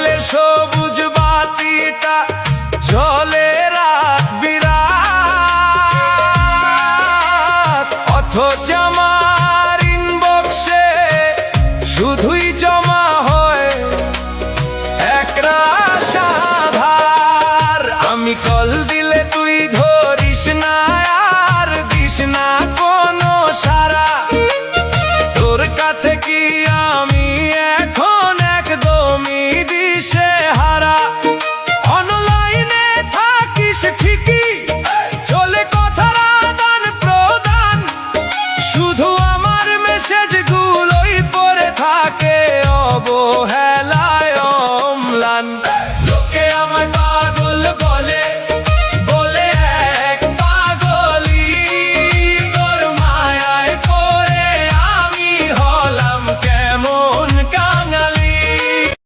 মোবাইলের সবুজ বাতিটা জ্বলে রাত বিরাত, অথচ আমার ইনবক্সে শুধুই জমা হয় একরাশ আধার। আমি কল দিলে তুই ধরিস না আর দিস না কোনো সাড়া, তোর কাছে কি আমি এখন একদমই দিশেহারা। অনলাইনে থাকিস ঠিকই, চলে কথার আদান প্রদান, শুধু আমার মেসেজগুলোই পড়ে থাকে অবহেলায় অম্লান।